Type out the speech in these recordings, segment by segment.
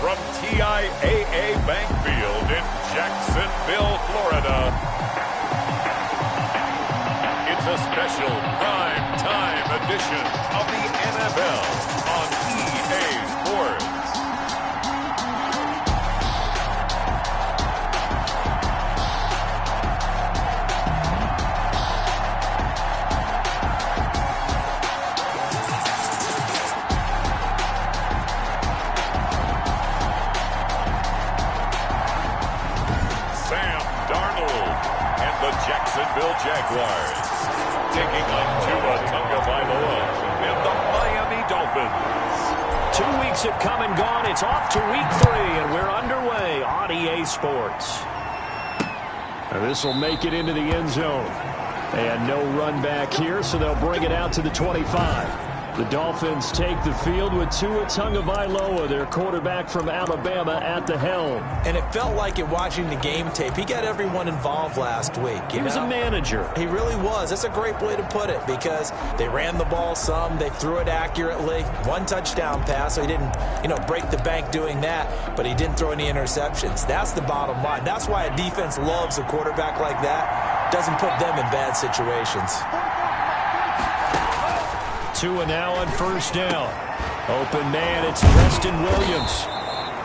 from TIAA Bank Field in Jacksonville, Florida. It's a special prime time edition of the NFL on EA Sports. Jacksonville Jaguars taking on Tua and the Miami Dolphins. 2 weeks have come and gone. It's off to week 3, and we're underway on EA Sports. This will make it into the end zone. And no run back here, so they'll bring it out to the 25. The Dolphins take the field with Tua Tagovailoa, their quarterback from Alabama, at the helm. And it felt like it watching the game tape. He got everyone involved last week. He was a manager. He really was. That's a great way to put it because they ran the ball some. They threw it accurately. 1 touchdown pass, so he didn't, break the bank doing that, but he didn't throw any interceptions. That's the bottom line. That's why a defense loves a quarterback like that. Doesn't put them in bad situations. Tua now on first down. Open man, it's Preston Williams.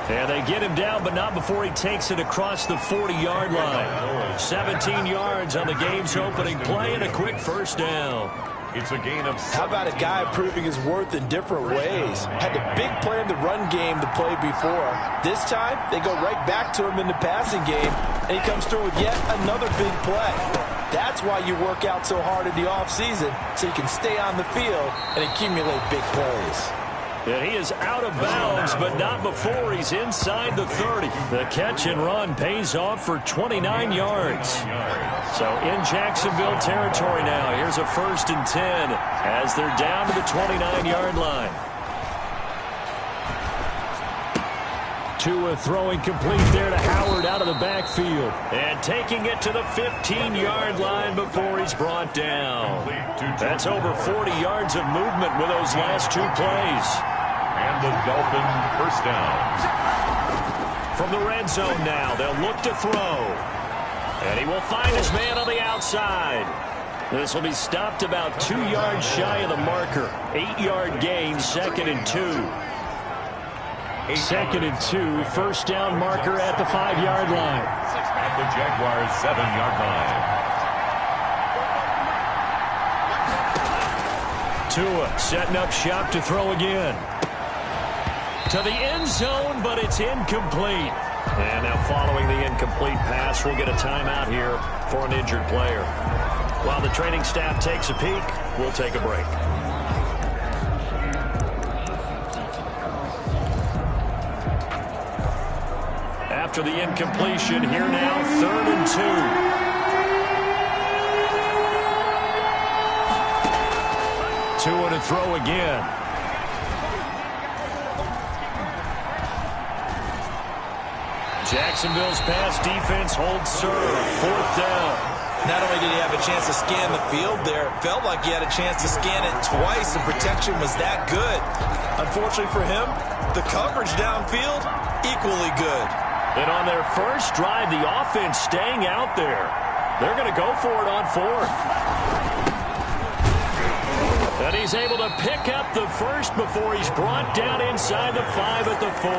And they get him down, but not before he takes it across the 40-yard line. 17 yards on the game's opening play and a quick first down. It's a gain of... How about a guy proving his worth in different ways? Had a big play in the run game to play before. This time, they go right back to him in the passing game, and he comes through with yet another big play. That's why you work out so hard in the offseason, so you can stay on the field and accumulate big plays. And he is out of bounds, but not before he's inside the 30. The catch and run pays off for 29 yards. So in Jacksonville territory now, here's a 1st and 10 as they're down to the 29-yard line. Tua throwing complete there to Howard out of the backfield. And taking it to the 15-yard line before he's brought down. That's over 40 yards of movement with those last 2 plays. And the Dolphin first down. From the red zone now, they'll look to throw. And he will find his man on the outside. This will be stopped about 2 yards shy of the marker. 8-yard gain, 2nd and 2. 2nd and 2, first down marker at the 5-yard line. At the Jaguars' 7-yard line. Tua setting up shop to throw again. To the end zone, but it's incomplete. And now following the incomplete pass, we'll get a timeout here for an injured player. While the training staff takes a peek, we'll take a break. After the incompletion, here now, 3rd and 2. Tua to throw again. Jacksonville's pass defense holds serve. 4th down. Not only did he have a chance to scan the field there, it felt like he had a chance to scan it twice. The protection was that good. Unfortunately for him, the coverage downfield, equally good. And on their first drive, the offense staying out there. They're going to go for it on 4th. And he's able to pick up the first before he's brought down inside the 5 at the 4.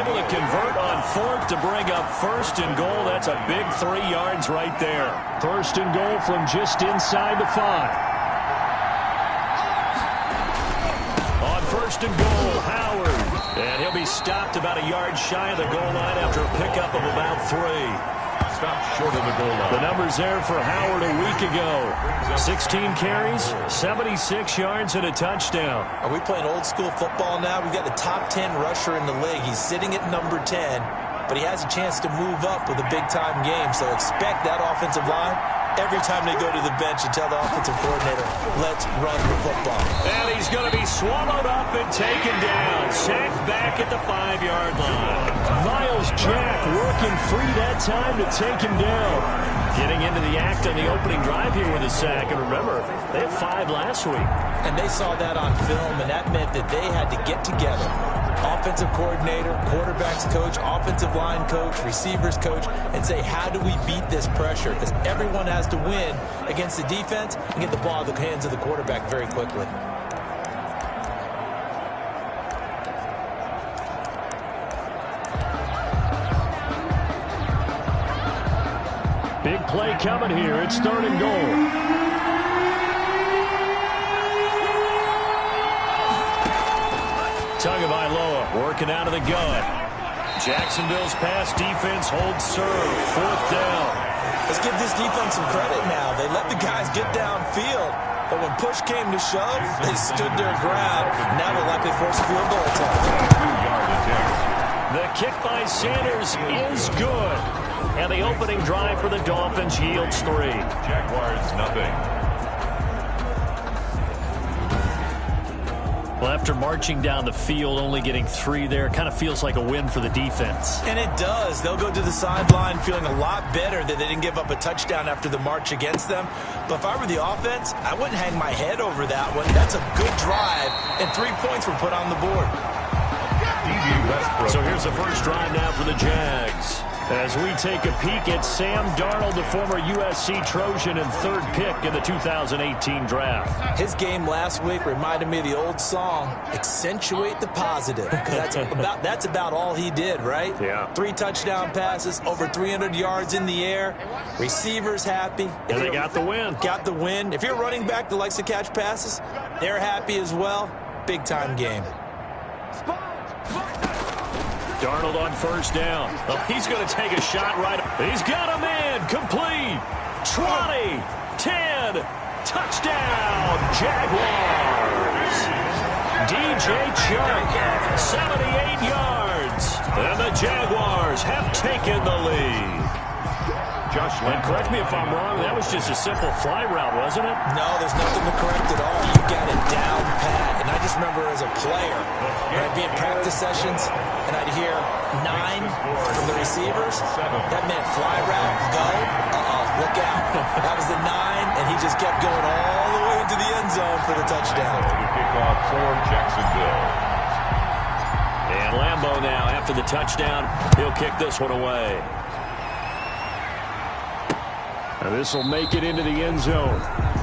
Able to convert on 4th to bring up 1st and goal. That's a big 3 yards right there. 1st and goal from just inside the 5. On 1st and goal, Howard. And he'll be stopped about a yard shy of the goal line after a pickup of about 3. Stopped short of the goal line. The numbers there for Howard a week ago. 16 carries, 76 yards, and a touchdown. Are we playing old school football now? We've got the top 10 rusher in the league. He's sitting at number 10, but he has a chance to move up with a big-time game. So expect that offensive line every time they go to the bench and tell the offensive coordinator, let's run the football. And he's going to be swallowed up and taken down. Sacked back at the 5-yard line. Miles Jack working free that time to take him down. Getting into the act on the opening drive here with a sack. And remember, they had 5 last week. And they saw that on film, and that meant that they had to get together, offensive coordinator, quarterbacks coach, offensive line coach, receivers coach, and say, how do we beat this pressure? Because everyone has to win against the defense and get the ball in the hands of the quarterback very quickly. Big play coming here. It's 3rd and goal. Tagovailoa working out of the gun. Jacksonville's pass defense holds serve. 4th down. Let's give this defense some credit now. They let the guys get downfield, but when push came to shove, they stood their ground. Now they'll likely force a field goal attempt. 2-yard attempt. The kick by Sanders is good. And the opening drive for the Dolphins yields 3. Jaguars, nothing. Well, after marching down the field, only getting 3 there, kind of feels like a win for the defense. And it does. They'll go to the sideline feeling a lot better that they didn't give up a touchdown after the march against them. But if I were the offense, I wouldn't hang my head over that one. That's a good drive, and 3 points were put on the board. So here's the first drive now for the Jags. As we take a peek at Sam Darnold, the former USC Trojan and 3rd pick in the 2018 draft. His game last week reminded me of the old song, Accentuate the Positive. That's about all he did, right? Yeah. 3 touchdown passes, over 300 yards in the air. Receivers happy. And they got the win. Got the win. If you're a running back that likes to catch passes, they're happy as well. Big-time game. Darnold on 1st down. Oh, he's going to take a shot right. He's got a man. Complete. 20. 10. Touchdown. Jaguars. DJ Chark. 78 yards. And the Jaguars have taken the lead. And correct me if I'm wrong, that was just a simple fly route, wasn't it? No, there's nothing to correct at all. You got it down pat. And I just remember as a player, when I'd be in practice sessions and I'd hear 9 from the receivers, that meant fly route, go, look out. That was the 9, and he just kept going all the way into the end zone for the touchdown. Kickoff for Jacksonville. And Lambeau now, after the touchdown, he'll kick this one away. This will make it into the end zone.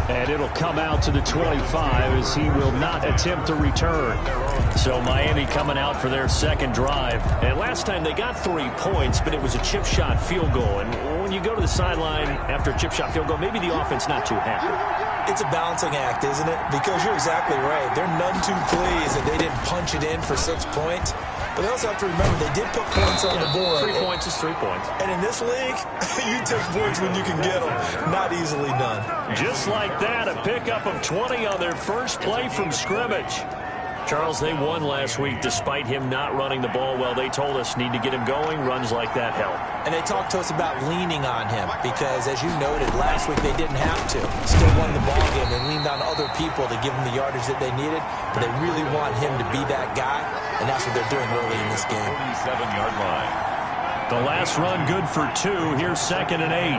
And it'll come out to the 25 as he will not attempt to return. So Miami coming out for their 2nd drive. And last time they got 3 points, but it was a chip shot field goal. And when you go to the sideline after a chip shot field goal, maybe the offense not too happy. It's a balancing act, isn't it? Because you're exactly right. They're none too pleased that they didn't punch it in for 6 points. But they also have to remember they did put points on the board. 3 points is 3 points. And in this league, you take points when you can get them. Not easily done. Just like that, a pickup of 20 on their first play from scrimmage. Charles, they won last week despite him not running the ball well. They told us need to get him going. Runs like that help. And they talked to us about leaning on him because, as you noted, last week they didn't have to. Still won the ball game. They leaned on other people to give them the yardage that they needed. But they really want him to be that guy, and that's what they're doing early in this game. 47-yard line. The last run good for 2. Here's 2nd and 8.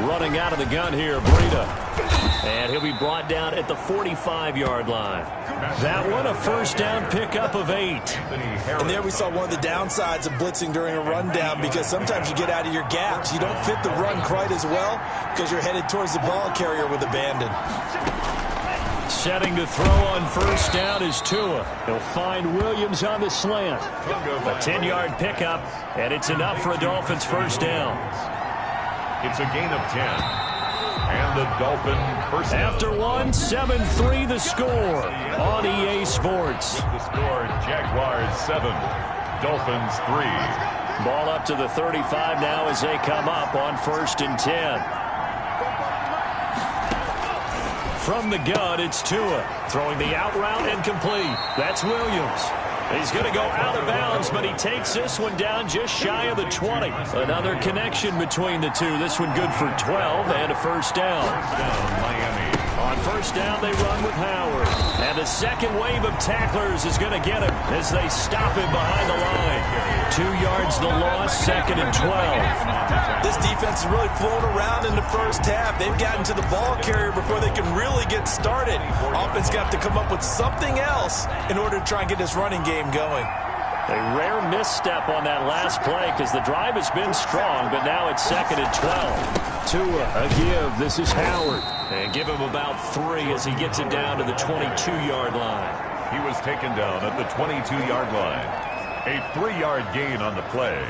Running out of the gun here, Breida. And he'll be brought down at the 45-yard line. That one, a 1st down pickup of 8. And there we saw one of the downsides of blitzing during a rundown because sometimes you get out of your gaps. You don't fit the run quite as well because you're headed towards the ball carrier with abandon. Setting to throw on 1st down is Tua. He'll find Williams on the slant. A 10-yard pickup, and it's enough for a Dolphins 1st down. It's a gain of 10. And the Dolphin first down. After 7-3 the score on EA Sports. With the score, Jaguars 7, Dolphins 3. Ball up to the 35 now as they come up on 1st and 10. From the gun, it's Tua. Throwing the out route and complete. That's Williams. He's going to go out of bounds, but he takes this one down just shy of the 20. Another connection between the two. This one good for 12 and a 1st down. First down, Miami. On On first down, they run with Howard. And the second wave of tacklers is going to get him as they stop him behind the line. 2 yards the loss, 2nd and 12. This defense is really flown around in the first half. They've gotten to the ball carrier before they can really get started. Offense got to come up with something else in order to try and get this running game going. A rare misstep on that last play because the drive has been strong, but now it's 2nd and 12. Tua, a give. This is Howard. And give him about 3 as he gets it down to the 22-yard line. He was taken down at the 22-yard line. A 3-yard gain on the play.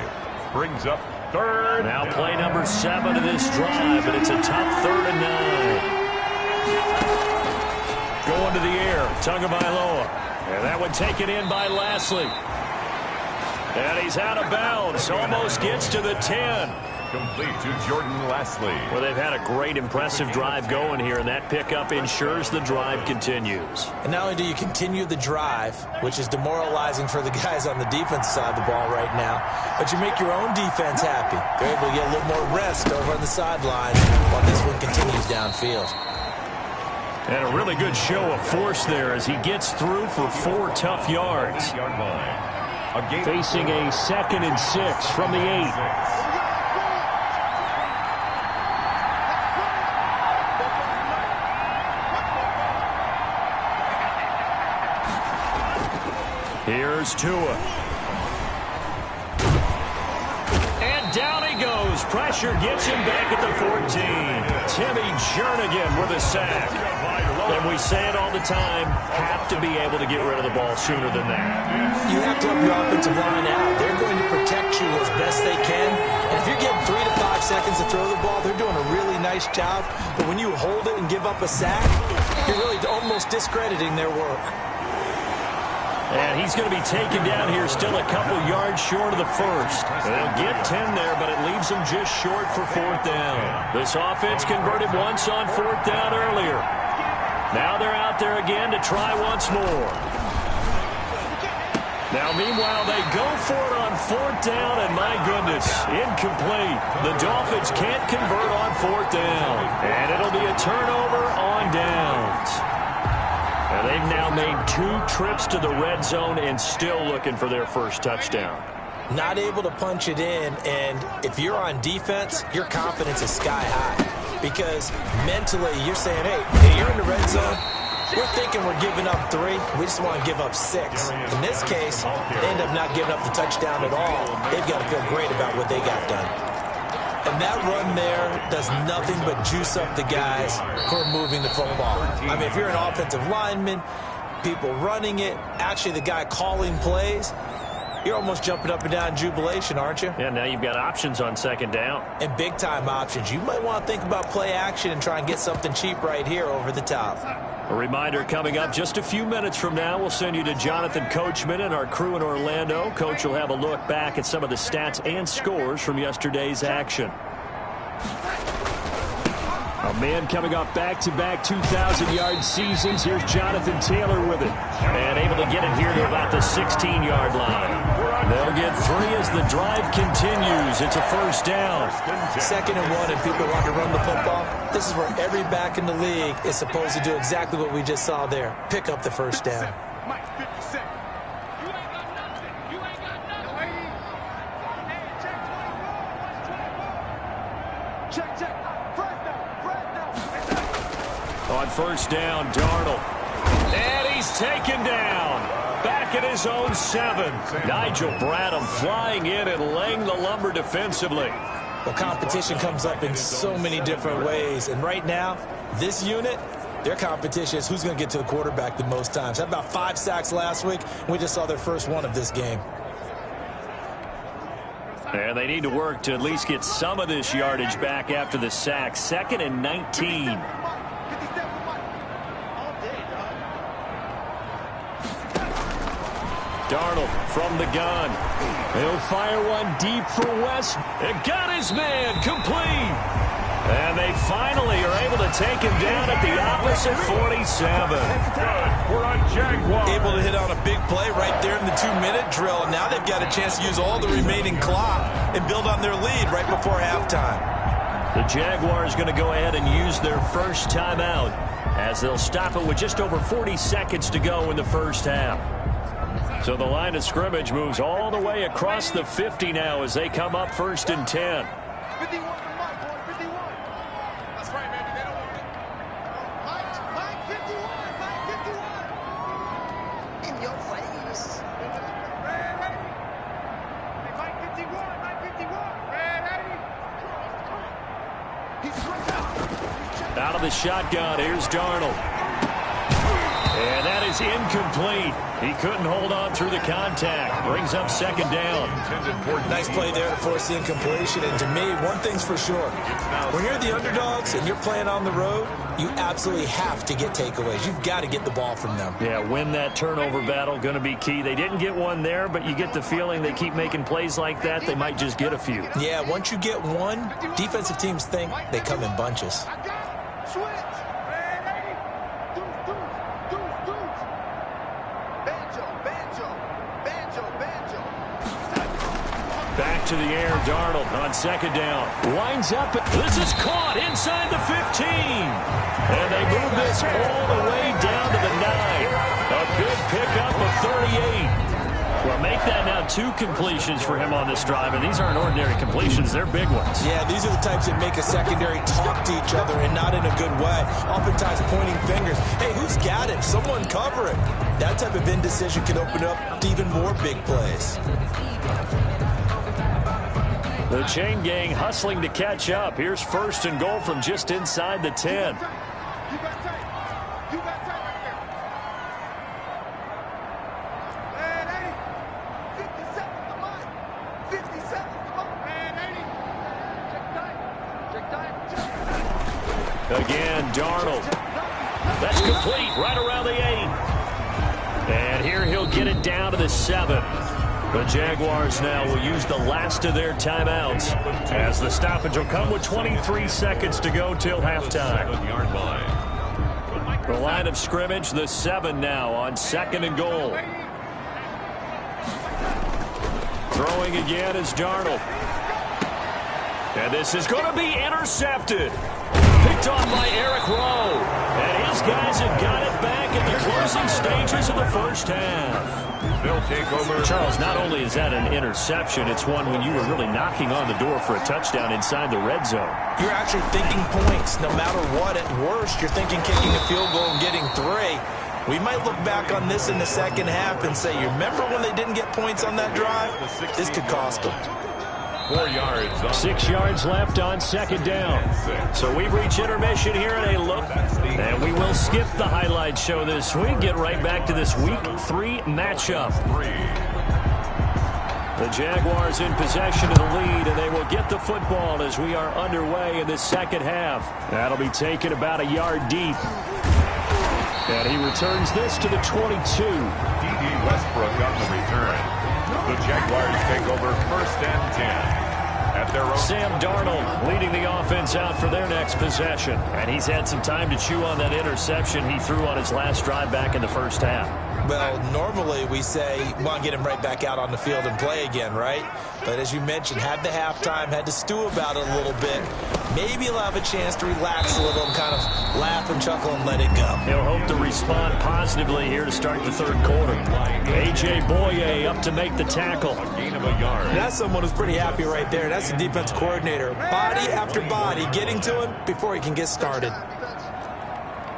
Brings up 3rd. Now play number 7 of this drive, but it's a tough 3rd and 9. Going to the air, Tagovailoa. And that one taken in by Lashley. And he's out of bounds. Almost gets to the 10. Complete to Jordan Lashley. Well, they've had a great, impressive drive going here, and that pickup ensures the drive continues. And not only do you continue the drive, which is demoralizing for the guys on the defense side of the ball right now, but you make your own defense happy. They're able to get a little more rest over on the sideline while this one continues downfield. And a really good show of force there as he gets through for 4 tough yards. Facing a 2nd and 6 from the 8. Here's Tua. And down he goes. Pressure gets him back at the 14. Timmy Jernigan with a sack. And we say it all the time, have to be able to get rid of the ball sooner than that. You have to help your offensive line out. They're going to protect you as best they can. And if you're getting 3 to 5 seconds to throw the ball, they're doing a really nice job. But when you hold it and give up a sack, you're really almost discrediting their work. And he's going to be taken down here still a couple yards short of the first. They'll get 10 there, but it leaves them just short for 4th down. This offense converted once on 4th down earlier. Now they're out there again to try once more. Now, meanwhile, they go for it on 4th down, and my goodness, incomplete. The Dolphins can't convert on 4th down, and it'll be a turnover on downs. And they've now made 2 trips to the red zone and still looking for their first touchdown. Not able to punch it in, and if you're on defense, your confidence is sky high. Because mentally, you're saying, hey, you're in the red zone. We're thinking we're giving up 3. We just want to give up 6. In this case, they end up not giving up the touchdown at all. They've got to feel great about what they got done. And that run there does nothing but juice up the guys who are moving the football. I mean, if you're an offensive lineman, people running it, actually the guy calling plays, you're almost jumping up and down in jubilation, aren't you? Yeah, now you've got options on 2nd down. And big-time options. You might want to think about play action and try and get something cheap right here over the top. A reminder coming up just a few minutes from now, we'll send you to Jonathan Coachman and our crew in Orlando. Coach will have a look back at some of the stats and scores from yesterday's action. A man coming off back-to-back 2,000-yard seasons. Here's Jonathan Taylor with it. And able to get it here to about the 16-yard line. They'll get 3 as the drive continues. It's a 1st down. 2nd and 1, and people want to run the football. This is where every back in the league is supposed to do exactly what we just saw there. Pick up the 1st down. On 1st down, Darnold. And he's taken down. Back at his own 7. Nigel Bradham flying in and laying the lumber defensively. Well, competition comes up in so many different ways. And right now, this unit, their competition is who's going to get to the quarterback the most times. Had about 5 sacks last week, and we just saw their first one of this game. And they need to work to at least get some of this yardage back after the sack. 2nd and 19. Darnold from the gun. He'll fire one deep for West. It got his man complete. And they finally are able to take him down at the opposite 47. We're on Jaguar. Able to hit on a big play right there in the 2-minute drill. And now they've got a chance to use all the remaining clock and build on their lead right before halftime. The Jaguars going to go ahead and use their first timeout as they'll stop it with just over 40 seconds to go in the first half. So the line of scrimmage moves all the way across the 50 now as they come up 1st and 10. 51 for Mike, boy, 51. That's right, man. They don't want it. Mike 51, Mike 51. In your face. Red 80. Hey, Mike 51, Mike 51. Red 80. He's right out. Out of the shotgun, here's Darnold. And that is incomplete. He couldn't hold on through the contact. Brings up 2nd down. Nice play there to force the incompletion. And to me, one thing's for sure. When you're the underdogs and you're playing on the road, you absolutely have to get takeaways. You've got to get the ball from them. Yeah, win that turnover battle, going to be key. They didn't get one there, but you get the feeling they keep making plays like that, they might just get a few. Yeah, once you get one, defensive teams think they come in bunches. Switch. Red 80. Deuce. Banjo. Back to the air, Darnold on 2nd down. Winds up. This is caught inside the 15. And they move this all the way down to the 9. A big pickup of 38. Well, make that now 2 completions for him on this drive, and these aren't ordinary completions. They're big ones. Yeah, these are the types that make a secondary talk to each other, and not in a good way. Oftentimes pointing fingers. Hey, who's got him? Someone cover it. That type of indecision can open up to even more big plays. The chain gang hustling to catch up. Here's 1st and goal from just inside the 10. You got tight right there. Red 80. 57 to Mike. 57 to Mike. Red 80. Check time. Again, Darnold. That's complete right around the 8. And here he'll get it down to the 7. The Jaguars now will use the last of their timeouts as the stoppage will come with 23 seconds to go till halftime. The line of scrimmage, the 7 now on 2nd and goal. Throwing again is Darnold. And this is going to be intercepted. Picked off by Eric Rowe. And his guys have got it back in the closing stages of the first half. They'll take over. Charles, not only is that an interception, it's one when you were really knocking on the door for a touchdown inside the red zone. You're actually thinking points. No matter what, at worst, you're thinking kicking a field goal and getting 3. We might look back on this in the second half and say, you remember when they didn't get points on that drive? This could cost them. 4 yards. 6 yards left on 2nd down. So we've reached intermission here at a look. And we will skip the highlight show this week. Get right back to this Week 3 matchup. The Jaguars in possession of the lead, and they will get the football as we are underway in the second half. That'll be taken about a yard deep. And he returns this to the 22. D.D. Westbrook on the return. The Jaguars take over 1st and 10. At their own. Sam Darnold leading the offense out for their next possession. And he's had some time to chew on that interception he threw on his last drive back in the first half. Well, normally we say, well, get him right back out on the field and play again, right? But as you mentioned, had the halftime, had to stew about it a little bit. Maybe he'll have a chance to relax a little and kind of laugh and chuckle and let it go. He'll hope to respond positively here to start the 3rd quarter. A.J. Boye up to make the tackle. Gain of a yard. That's someone who's pretty happy right there. That's the defense coordinator. Body after body, getting to him before he can get started.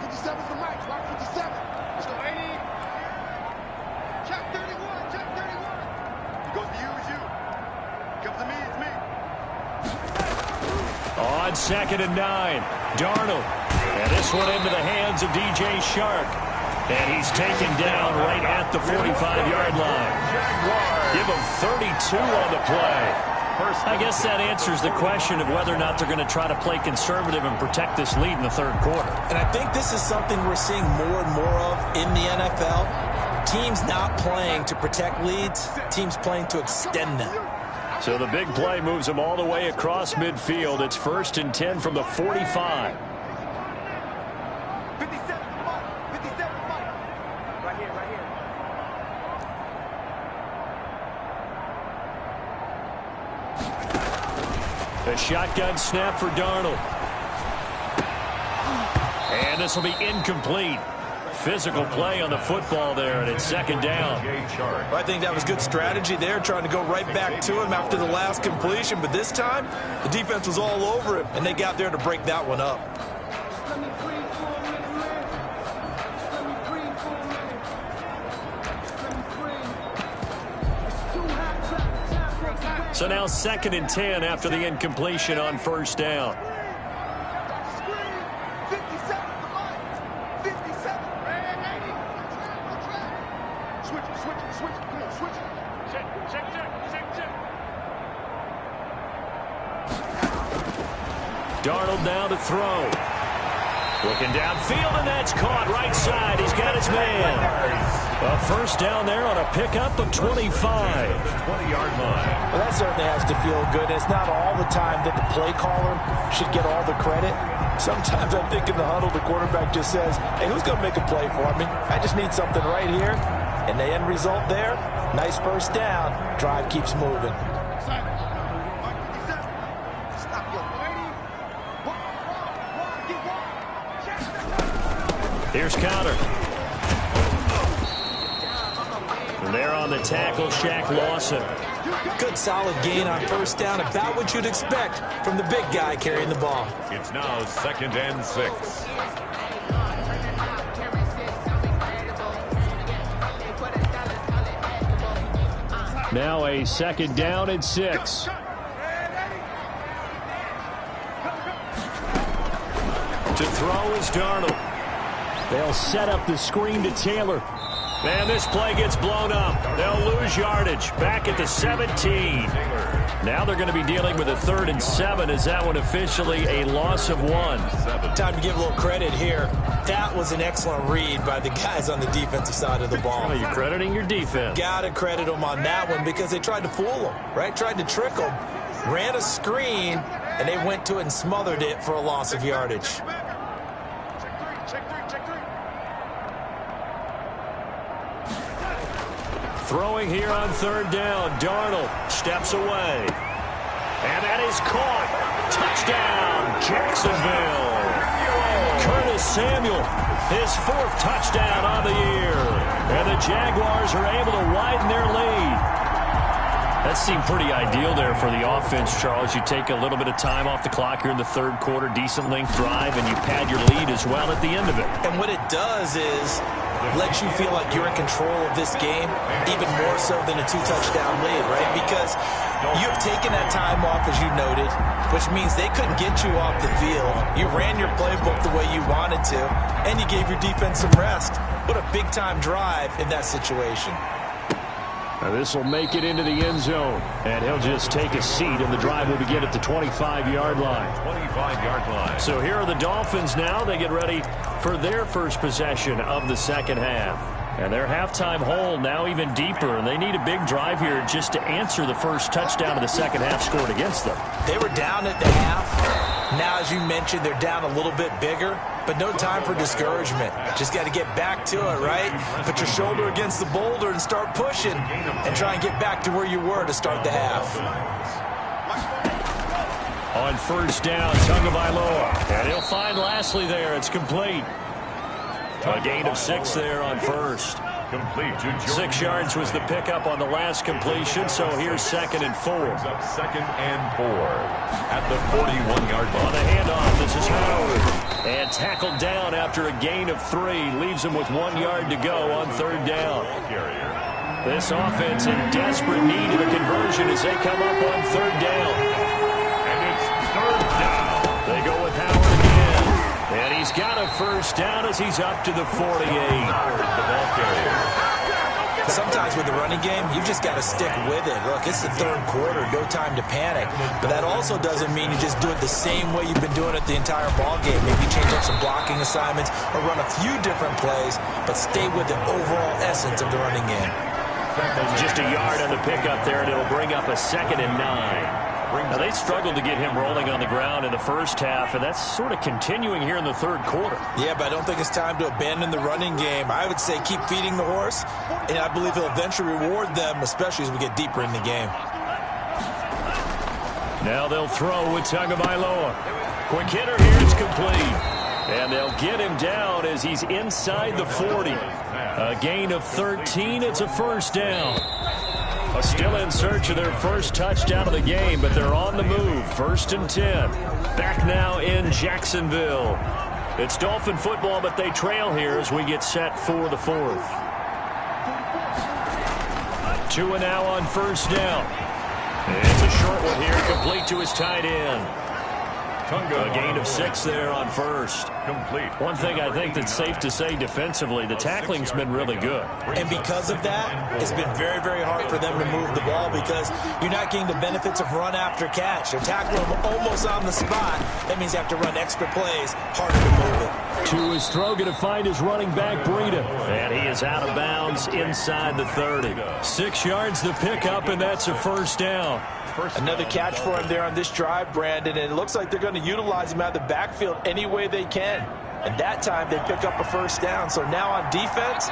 57 for Mike. Mike 57. Let's go 80. Check 31. Check 31. He goes to you, it's you. Comes to me, it's me. On 2nd and 9, Darnold. And this one into the hands of DJ Shark. And he's taken down right at the 45-yard line. Give him 32 on the play. I guess that answers the question of whether or not they're going to try to play conservative and protect this lead in the 3rd quarter. And I think this is something we're seeing more and more of in the NFL. Teams not playing to protect leads, teams playing to extend them. So the big play moves them all the way across midfield. It's 1st and 10 from the 45. 57 for Mike. 57 for Mike. Right here, right here. A shotgun snap for Darnold. And And this will be incomplete. Physical play on the football there, and it's second down. Well, I think that was good strategy there, trying to go right back to him after the last completion. But this time, the defense was all over him, and they got there to break that one up. So now 2nd and 10 after the incompletion on first down. Darnold now to throw. Looking downfield, and that's caught right side. He's got his man. A first down there on a pickup of 25. 20-yard line. Well, that certainly has to feel good. It's not all the time that the play caller should get all the credit. Sometimes I think in the huddle, the quarterback just says, hey, who's going to make a play for me? I just need something right here. And the end result there, nice first down. Drive keeps moving. Here's Counter. And there on the tackle, Shaq Lawson. Good solid gain on first down, about what you'd expect from the big guy carrying the ball. It's now 2nd and 6. Now a 2nd down and 6. To throw is Darnold. They'll set up the screen to Taylor. And this play gets blown up. They'll lose yardage. Back at the 17. Now they're going to be dealing with a 3rd and 7. Is that one officially a loss of 1? Time to give a little credit here. That was an excellent read by the guys on the defensive side of the ball. Well, you're crediting your defense. Got to credit them on that one because they tried to fool them, right? Tried to trick them. Ran a screen, and they went to it and smothered it for a loss of yardage. Throwing here on 3rd down. Darnold steps away. And that is caught. Touchdown, Jacksonville. Curtis Samuel, his 4th touchdown on the year. And the Jaguars are able to widen their lead. That seemed pretty ideal there for the offense, Charles. You take a little bit of time off the clock here in the 3rd quarter, decent length drive, and you pad your lead as well at the end of it. And what it does is lets you feel like you're in control of this game, even more so than a 2-touchdown lead, right? Because you've taken that time off, as you noted, which means they couldn't get you off the field. You ran your playbook the way you wanted to, and you gave your defense some rest. What a big-time drive in that situation. Now this will make it into the end zone, and he'll just take a seat, and the drive will begin at the 25-yard line. 25-yard line. So here are the Dolphins now. They get ready for their first possession of the second half. And their halftime hole now even deeper, and they need a big drive here just to answer the first touchdown of the second half scored against them. They were down at the half. Now, as you mentioned, they're down a little bit bigger, but no time for discouragement. Just got to get back to it, right? Put your shoulder against the boulder and start pushing and try and get back to where you were to start the half. On first down, Tagovailoa. And he'll find Lastly there. It's complete. A gain of 6 there on first. Complete to Jordan. 6 yards was the pickup on the last completion, so here's 2nd and 4. Up 2nd and 4 at the 41-yard line. On the handoff, this is Howard. And tackled down after a gain of 3. Leaves him with 1 yard to go on 3rd down. This offense in desperate need of a conversion as they come up on 3rd down. And it's 3rd down. They go with Howard again. And he's got a first down as he's up to the 48. The ball carrier. Sometimes with the running game, you just got to stick with it. Look, it's the 3rd quarter, no time to panic. But that also doesn't mean you just do it the same way you've been doing it the entire ball game. Maybe change up some blocking assignments or run a few different plays, but stay with the overall essence of the running game. Just a yard on the pickup there, and it'll bring up a 2nd and 9. Now, they struggled to get him rolling on the ground in the first half, and that's sort of continuing here in the 3rd quarter. Yeah, but I don't think it's time to abandon the running game. I would say keep feeding the horse, and I believe he'll eventually reward them, especially as we get deeper in the game. Now they'll throw with Tagovailoa. Quick hitter here, it's complete. And they'll get him down as he's inside the 40. A gain of 13. It's a first down. Still in search of their first touchdown of the game, but they're on the move. 1st and 10. Back now in Jacksonville. It's Dolphin football, but they trail here as we get set for the 4th. Tua now on first down. It's a short one here, complete to his tight end. A gain of 6 there on first. Complete. One thing I think that's safe to say defensively, the tackling's been really good. And because of that, it's been very, very hard for them to move the ball because you're not getting the benefits of run after catch. They're tackling them almost on the spot. That means you have to run extra plays, harder to move it. To his throw, going to find his running back, Breida. And he is out of bounds inside the 30. 6 yards the pickup, and that's a first down. Another catch for him there on this drive, Brandon, and it looks like they're going to utilize him out of the backfield any way they can. And that time they pick up a first down. So now on defense,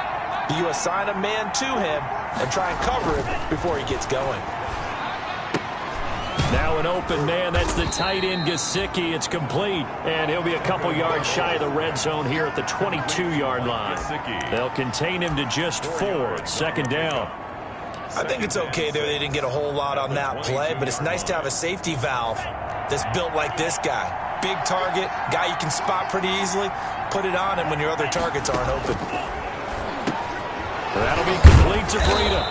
you assign a man to him and try and cover him before he gets going. Now an open man. That's the tight end, Gesicki. It's complete. And he'll be a couple yards shy of the red zone here at the 22-yard line. They'll contain him to just 4. It's 2nd down. I think it's okay there. They didn't get a whole lot on that play, but it's nice to have a safety valve that's built like this guy. Big target, guy you can spot pretty easily. Put it on him when your other targets aren't open. That'll be complete to Breida.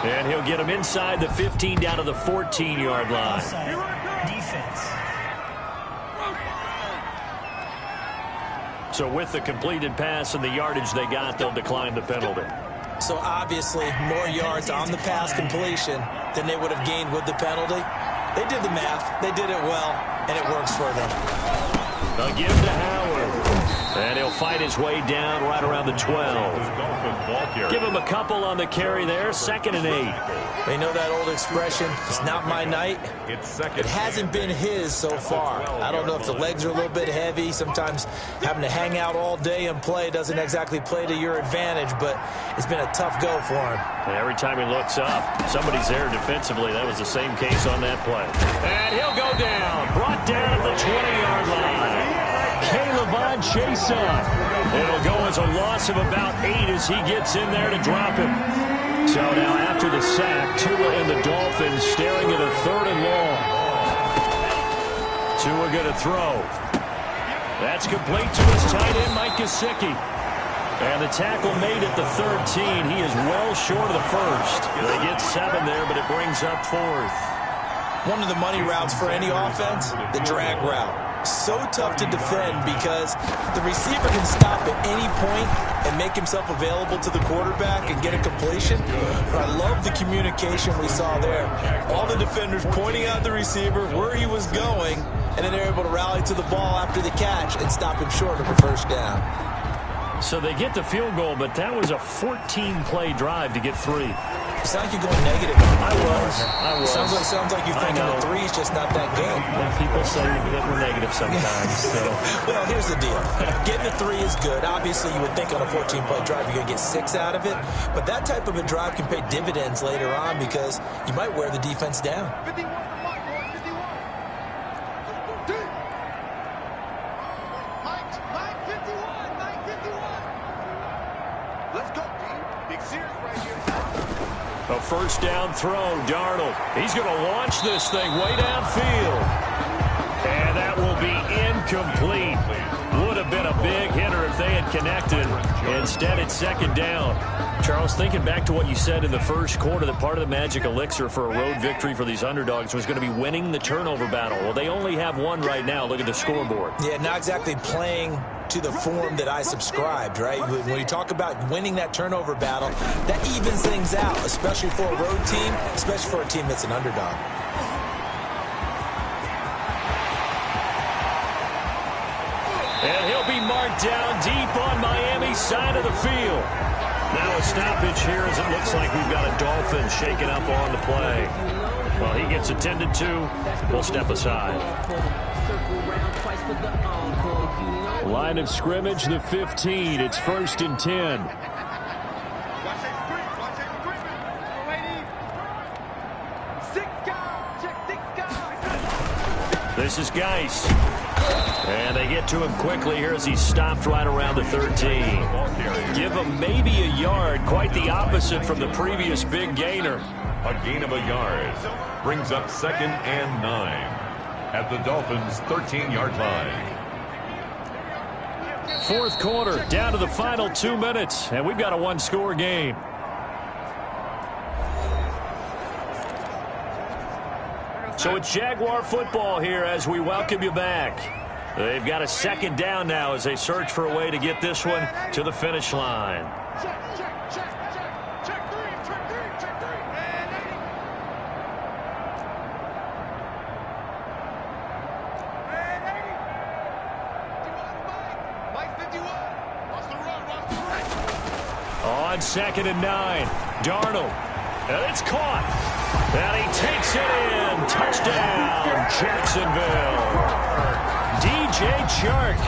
And he'll get him inside the 15 down to the 14-yard line. Defense. So with the completed pass and the yardage they got, they'll decline the penalty. So obviously more yards on the pass completion than they would have gained with the penalty. They did the math. They did it well, and it works for them. They'll give to Howard. And he'll fight his way down right around the 12. Give him a couple on the carry there. 2nd and 8. They know that old expression, it's not my night. It hasn't been his so far. I don't know if the legs are a little bit heavy. Sometimes having to hang out all day and play doesn't exactly play to your advantage, but it's been a tough go for him. And every time he looks up, somebody's there defensively. That was the same case on that play. And he'll go down. Brought down at the 20-yard line. Caleb Chason. It'll go as a loss of about 8 as he gets in there to drop him. So now after the sack, Tua and the Dolphins staring at a 3rd and long. Tua going to throw. That's complete to his tight end, Mike Gesicki. And the tackle made at the 13. He is well short of the first. They get 7 there, but it brings up 4th. One of the money routes for any offense, the drag route. So tough to defend because the receiver can stop at any point and make himself available to the quarterback and get a completion. But I love the communication we saw there. All the defenders pointing out the receiver, where he was going, and then they're able to rally to the ball after the catch and stop him short of a first down. So they get the field goal, but that was a 14-play drive to get 3. You sound like you're going negative. I was. Sounds like you're thinking the 3 is just not that good. Well, people say that we're negative sometimes. So. Well, here's the deal. Getting the 3 is good. Obviously, you would think on a 14-play drive you're going to get 6 out of it. But that type of a drive can pay dividends later on because you might wear the defense down. 51 to Mike, boys, 51. Mike 51, Mike 51. Let's go, D. Big series right here. A first down throw, Darnold. He's going to launch this thing way downfield. And that will be incomplete. Would have been a big hitter if they had connected. Instead, it's 2nd down. Charles, thinking back to what you said in the first quarter, that part of the magic elixir for a road victory for these underdogs was going to be winning the turnover battle. Well, they only have 1 right now. Look at the scoreboard. Yeah, not exactly playing to the form that I subscribed, right? When you talk about winning that turnover battle, that evens things out, especially for a road team, especially for a team that's an underdog. And he'll be marked down deep on Miami's side of the field. Now a stoppage here as it looks like we've got a Dolphin shaking up on the play. Well, he gets attended to. We'll step aside. Line of scrimmage, the 15. It's 1st and 10. Watch that screen. Watch that screen. 6 guys. Check 6 guys. This is Geis. And they get to him quickly here as he stopped right around the 13. Give him maybe a yard, quite the opposite from the previous big gainer. A gain of a yard brings up 2nd and 9 at the Dolphins' 13-yard line. Fourth quarter, down to the final 2 minutes, and we've got a one-score game. So it's Jaguar football here as we welcome you back. They've got a 2nd down now as they search for a way to get this one to the finish line. On 2nd and 9, Darnold, and it's caught, and he takes it in. Touchdown, Jacksonville. DJ Chark,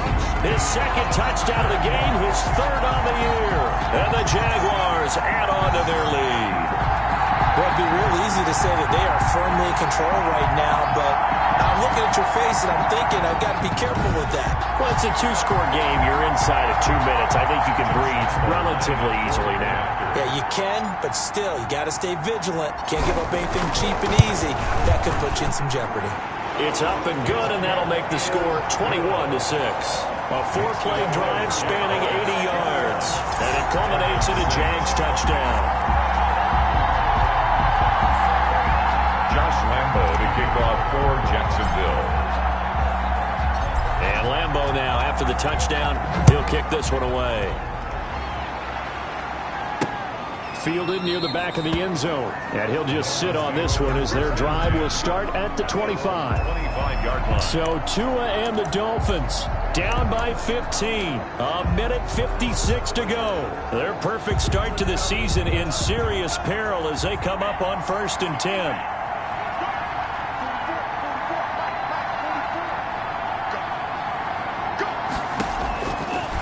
his 2nd touchdown of the game, his 3rd on the year, and the Jaguars add on to their lead. Well, it'd be real easy to say that they are firmly in control right now, but I'm looking at your face and I'm thinking I've got to be careful with that. Well, it's a 2-score game. You're inside of 2 minutes. I think you can breathe relatively easily now. Yeah, you can, but still, you got to stay vigilant. Can't give up anything cheap and easy. That could put you in some jeopardy. It's up and good, and that'll make the score 21-6. A 4-play drive spanning 80 yards, and it culminates in a Jags touchdown. Josh Lambo to kick off for Jacksonville. And Lambo now, after the touchdown, he'll kick this one away. Fielded near the back of the end zone. And he'll just sit on this one as their drive will start at the 25. 25-yard line. So Tua and the Dolphins down by 15. A minute 56 to go. Their perfect start to the season in serious peril as they come up on 1st and 10.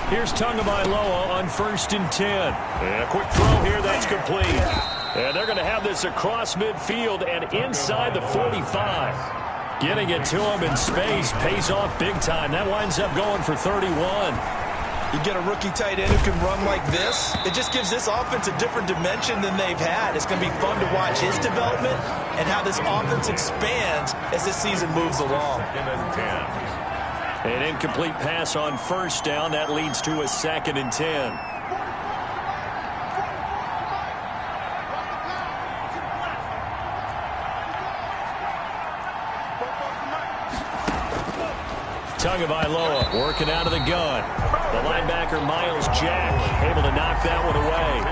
Here's Tagovailoa on 1st and 10. And a quick throw here, that's complete. And they're going to have this across midfield and inside the 45. Getting it to him in space pays off big time. That winds up going for 31. You get a rookie tight end who can run like this, it just gives this offense a different dimension than they've had. It's going to be fun to watch his development and how this offense expands as this season moves along. 2nd and 10. An incomplete pass on 1st down. That leads to a 2nd and 10. Tagovailoa working out of the gun. The linebacker, Miles Jack, able to knock that one away.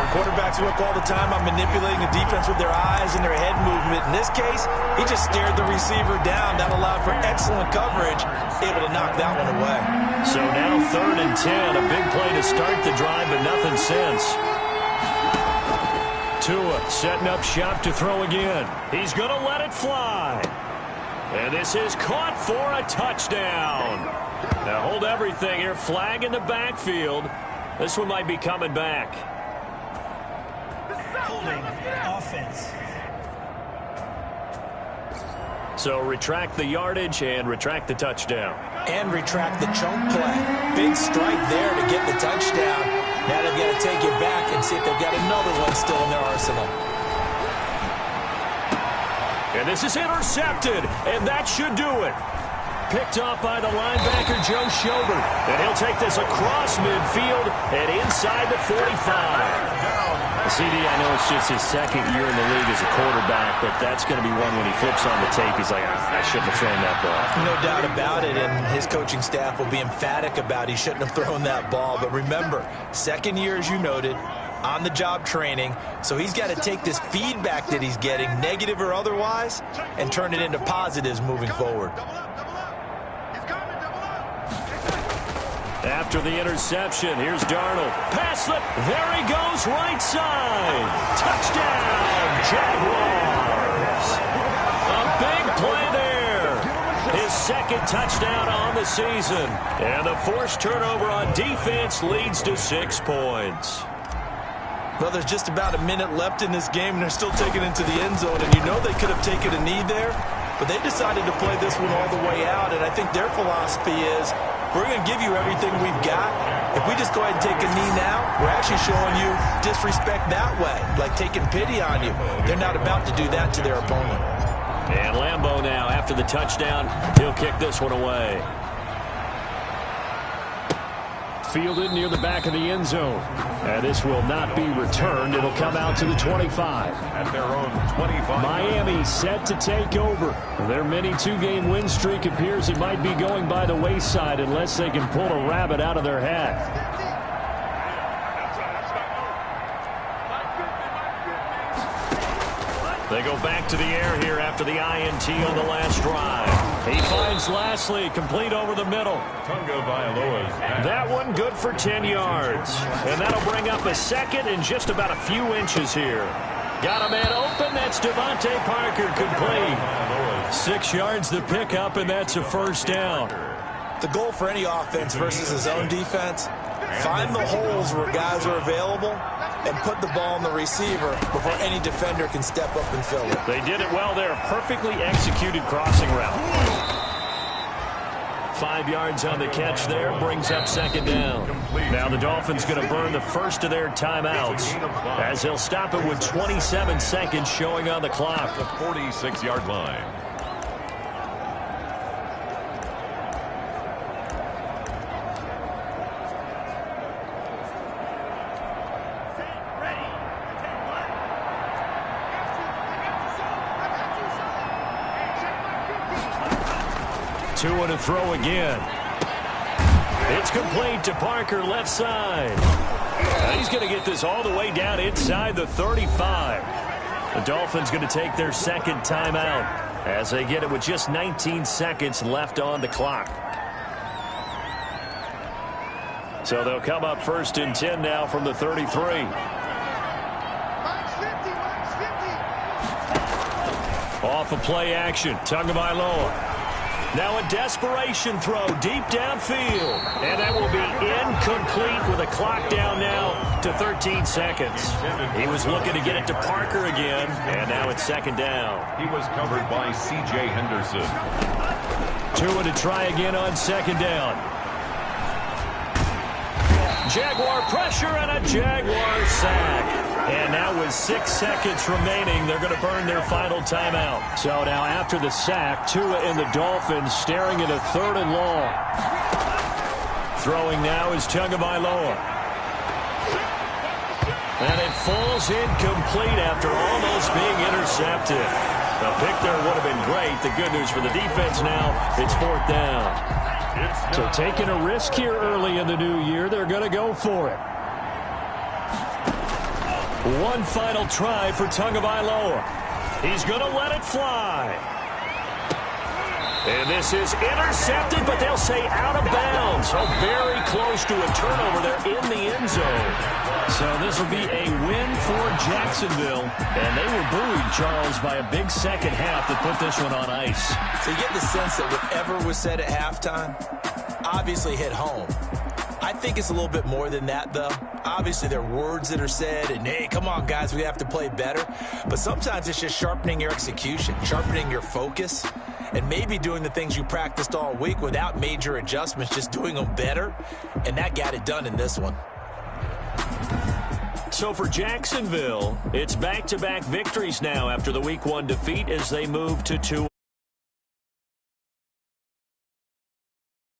Quarterbacks work all the time on manipulating the defense with their eyes and their head movement. In this case, he just stared the receiver down. That allowed for excellent coverage, able to knock that one away. So now 3rd and 10, a big play to start the drive, but nothing since. Tua setting up shop to throw again. He's going to let it fly. And this is caught for a touchdown. Now hold everything here. Flag in the backfield. This one might be coming back. Holding offense. So retract the yardage and retract the touchdown. And retract the chunk play. Big strike there to get the touchdown. Now they've got to take it back and see if they've got another one still in their arsenal. And this is intercepted, and that should do it. Picked off by the linebacker, Joe Schobert. And he'll take this across midfield and inside the 45. CD, I know it's just his 2nd year in the league as a quarterback, but that's going to be one when he flips on the tape. He's like, I shouldn't have thrown that ball. No doubt about it, and his coaching staff will be emphatic about he shouldn't have thrown that ball. But remember, 2nd year, as you noted, on-the-job training, so he's got to take this feedback that he's getting, negative or otherwise, and turn it into positives moving forward. After the interception, here's Darnold. Pass slip. There he goes, right side. Touchdown, Jaguars. A big play there. His 2nd touchdown on the season. And the forced turnover on defense leads to 6 points. Well, there's just about a minute left in this game, and they're still taking it into the end zone, and you know they could have taken a knee there. but they decided to play this one all the way out, and I think their philosophy is, we're going to give you everything we've got. If we just go ahead and take a knee now, we're actually showing you disrespect that way, like taking pity on you. They're not about to do that to their opponent. And Lambeau now, after the touchdown, he'll kick this one away. Fielded near the back of the end zone. And this will not be returned. It'll come out to the 25. At their own 25. Miami set to take over. Their mini two-game win streak appears it might be going by the wayside unless they can pull a rabbit out of their hat. They go back to the air here after the INT on the last drive. He finds Lashley complete over the middle. That one good for 10 yards. And that'll bring up a second in just about a few inches here. Got a man open. That's Devontae Parker complete. 6 yards the pickup, and that's a first down. The goal for any offense versus his own defense, find the holes where guys are available and put the ball on the receiver before any defender can step up and fill it. They did it well there. Perfectly executed crossing route. 5 yards on the catch there. Brings up second down. Now the Dolphins going to burn the first of their timeouts as they'll stop it with 27 seconds showing on the clock. The 46-yard line. Tua to throw again. It's complete to Parker, left side. Now he's going to get this all the way down inside the 35. The Dolphins going to take their second timeout as they get it with just 19 seconds left on the clock. So they'll come up first and 10 now from the 33. Off of play action, Tagovailoa. Now a desperation throw deep downfield. And that will be incomplete with a clock down now to 13 seconds. He was looking to get it to Parker again, and now it's second down. He was covered by C.J. Henderson. Tua to try again on second down. Jaguar pressure and a Jaguar sack. And now with 6 seconds remaining, they're going to burn their final timeout. So now after the sack, Tua and the Dolphins staring at a third and long. Throwing now is Tagovailoa. And it falls incomplete after almost being intercepted. The pick there would have been great. The good news for the defense now, it's fourth down. So taking a risk here early in the new year, they're going to go for it. One final try for Tagovailoa. He's going to let it fly. And this is intercepted, but they'll say out of bounds. So very close to a turnover there in the end zone. So this will be a win for Jacksonville. And they were buoyed, Charles, by a big second half that put this one on ice. So you get the sense that whatever was said at halftime obviously hit home. I think it's a little bit more than that, though. Obviously, there are words that are said, and, hey, come on, guys, we have to play better. But sometimes it's just sharpening your execution, sharpening your focus, and maybe doing the things you practiced all week without major adjustments, just doing them better. And that got it done in this one. So for Jacksonville, it's back-to-back victories now after the Week 1 defeat as they move to 2-0.